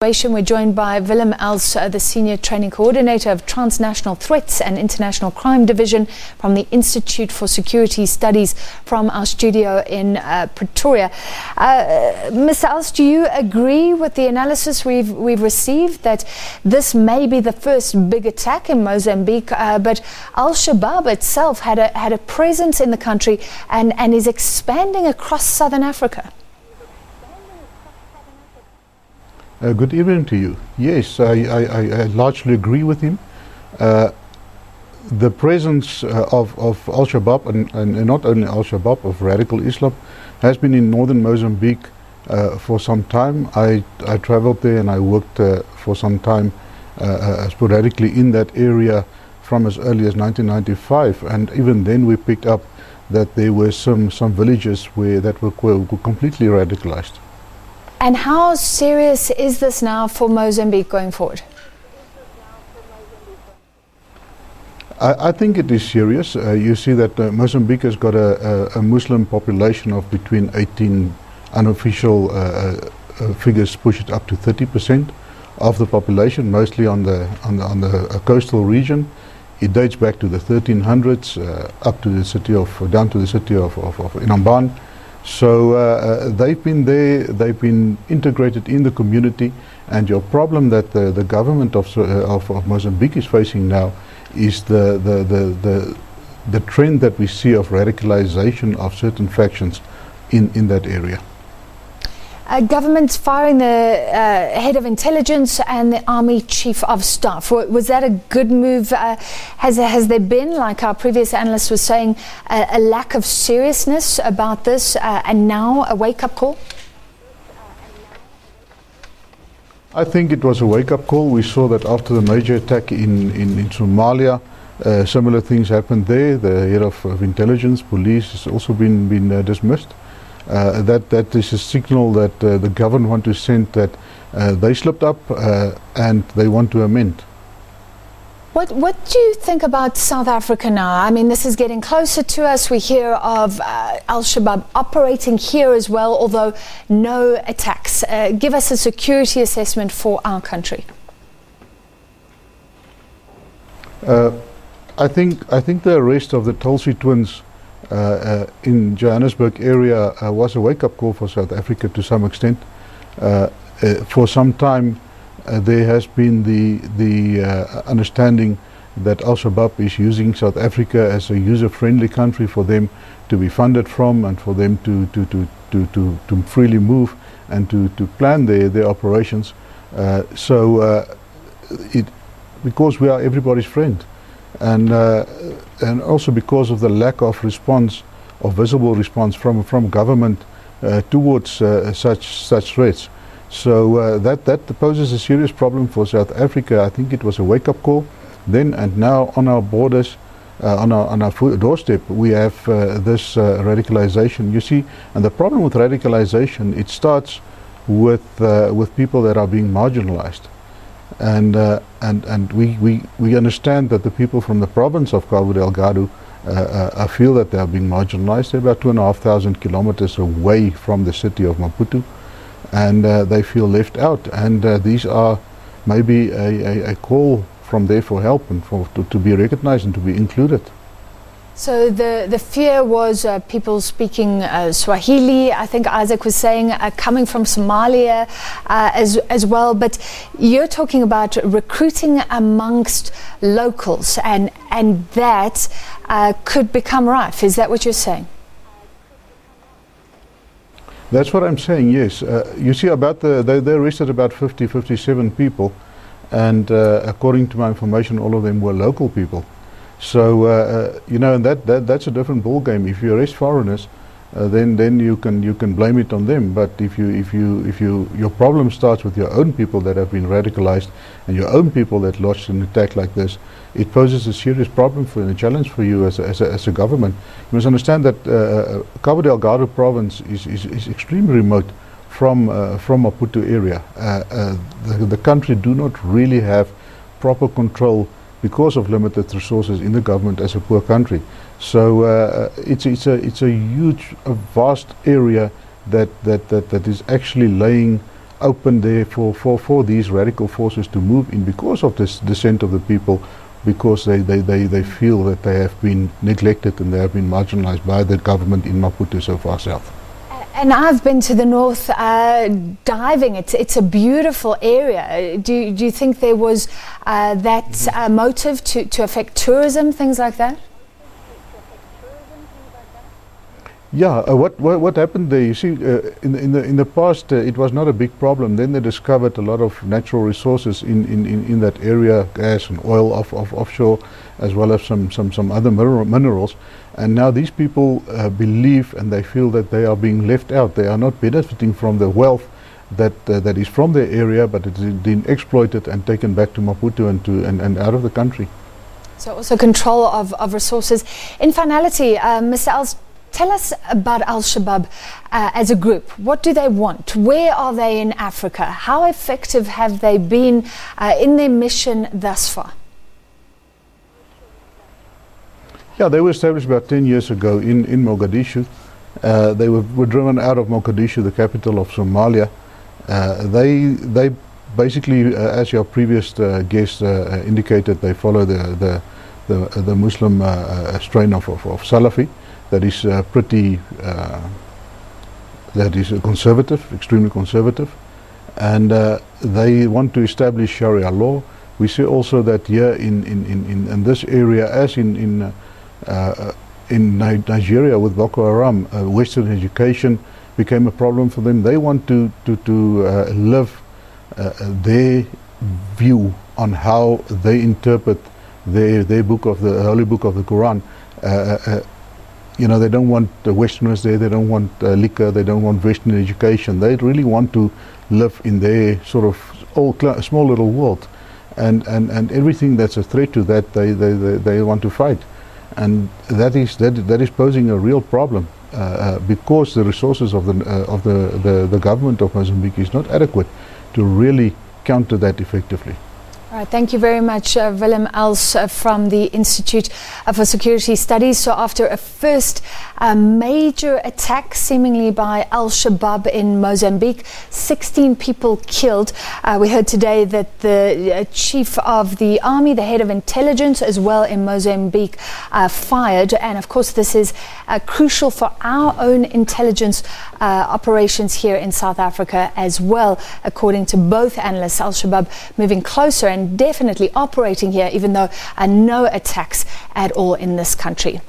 We're joined by Willem, the Senior Training Coordinator of Transnational Threats and International Crime Division from the Institute for Security Studies from our studio in Pretoria. Mr. Els, do you agree with the analysis we've received that this may be the first big attack in Mozambique, but Al-Shabaab itself had a presence in the country and is expanding across southern Africa? Good evening to you. Yes, I largely agree with him. The presence of Al-Shabaab and not only Al-Shabaab, of radical Islam, has been in northern Mozambique for some time. I traveled there and I worked for some time sporadically in that area from as early as 1995, and even then we picked up that there were some villages that were completely radicalized. And how serious is this now for Mozambique going forward? I think it is serious. You see that Mozambique has got a Muslim population of between 18, unofficial figures push it up to 30% of the population, mostly on the coastal region. It dates back to the 1300s, up to the city down to the city of Inhambane. So they've been there, they've been integrated in the community, and your problem that the government of Mozambique is facing now is the trend that we see of radicalization of certain factions in that area. Government's firing the head of intelligence and the army chief of staff. Was that a good move? Has there been, like our previous analyst was saying, a lack of seriousness about this and now a wake-up call? I think it was a wake-up call. We saw that after the major attack in Somalia, similar things happened there. The head of intelligence, police, has also been dismissed. That is a signal that the government want to send that they slipped up and they want to amend. What do you think about South Africa now? I mean, this is getting closer to us. We hear of Al-Shabaab operating here as well, although no attacks. Give us a security assessment for our country. I think the arrest of the Tulsi twins in Johannesburg area was a wake-up call for South Africa to some extent. For some time there has been the understanding that Al-Shabaab is using South Africa as a user-friendly country for them to be funded from and for them to freely move and to plan their operations. Because we are everybody's friend, and also because of the lack of response, of visible response from government towards such threats. So that poses a serious problem for South Africa. I think it was a wake-up call then, and now on our borders, on our doorstep, we have this radicalization. You see, and the problem with radicalization, it starts with people that are being marginalized. And we understand that the people from the province of Cabo Delgado feel that they are being marginalized. They're about 2,500 kilometers away from the city of Maputo, and they feel left out. And these are maybe a call from there for help and to be recognized and to be included. So the fear was people speaking Swahili, I think Isaac was saying, coming from Somalia as well. But you're talking about recruiting amongst locals, and that could become rife. Is that what you're saying? That's what I'm saying, yes. You see, they arrested about 57 people, and according to my information, all of them were local people. So you know, and that's a different ball game. If you arrest foreigners, then you can blame it on them. But if your problem starts with your own people that have been radicalized and your own people that launched an attack like this, it poses a serious problem and a challenge for you as a government. You must understand that Cabo Delgado province is extremely remote from Maputo area. The country do not really have proper control because of limited resources in the government as a poor country. So it's a huge, vast area that is actually laying open there for these radical forces to move in because of this dissent of the people, because they feel that they have been neglected and they have been marginalized by the government in Maputo so far south. And I've been to the north diving. It's a beautiful area. Do you think there was that motive to affect tourism, things like that? Yeah, what happened there? You see, in the past, it was not a big problem. Then they discovered a lot of natural resources in that area, gas and oil offshore, as well as some other minerals. And now these people believe and they feel that they are being left out. They are not benefiting from the wealth that is from their area, but it is being exploited and taken back to Maputo and out of the country. So also control of resources. In finality, Mr. Els, tell us about Al-Shabaab as a group. What do they want? Where are they in Africa? How effective have they been in their mission thus far? Yeah, they were established about 10 years ago in Mogadishu. They were driven out of Mogadishu, the capital of Somalia. They basically, as your previous guest indicated, they follow the Muslim strain of Salafi. That is that is conservative, extremely conservative, and they want to establish Sharia law. We see also that here in this area, as in Nigeria with Boko Haram, Western education became a problem for them. They want to live their view on how they interpret their book of the holy book of the Quran. You know, they don't want the Westerners there, they don't want liquor, they don't want Western education. They really want to live in their sort of small little world. And everything that's a threat to that, they want to fight. And that is posing a real problem because the resources of the government of Mozambique is not adequate to really counter that effectively. All right, thank you very much, Willem Els from the Institute for Security Studies. So after a first major attack seemingly by Al-Shabaab in Mozambique, 16 people killed. We heard today that the chief of the army, the head of intelligence as well in Mozambique, fired. And of course this is crucial for our own intelligence operations here in South Africa as well, according to both analysts. Al-Shabaab moving closer and definitely operating here, even though no attacks at all in this country.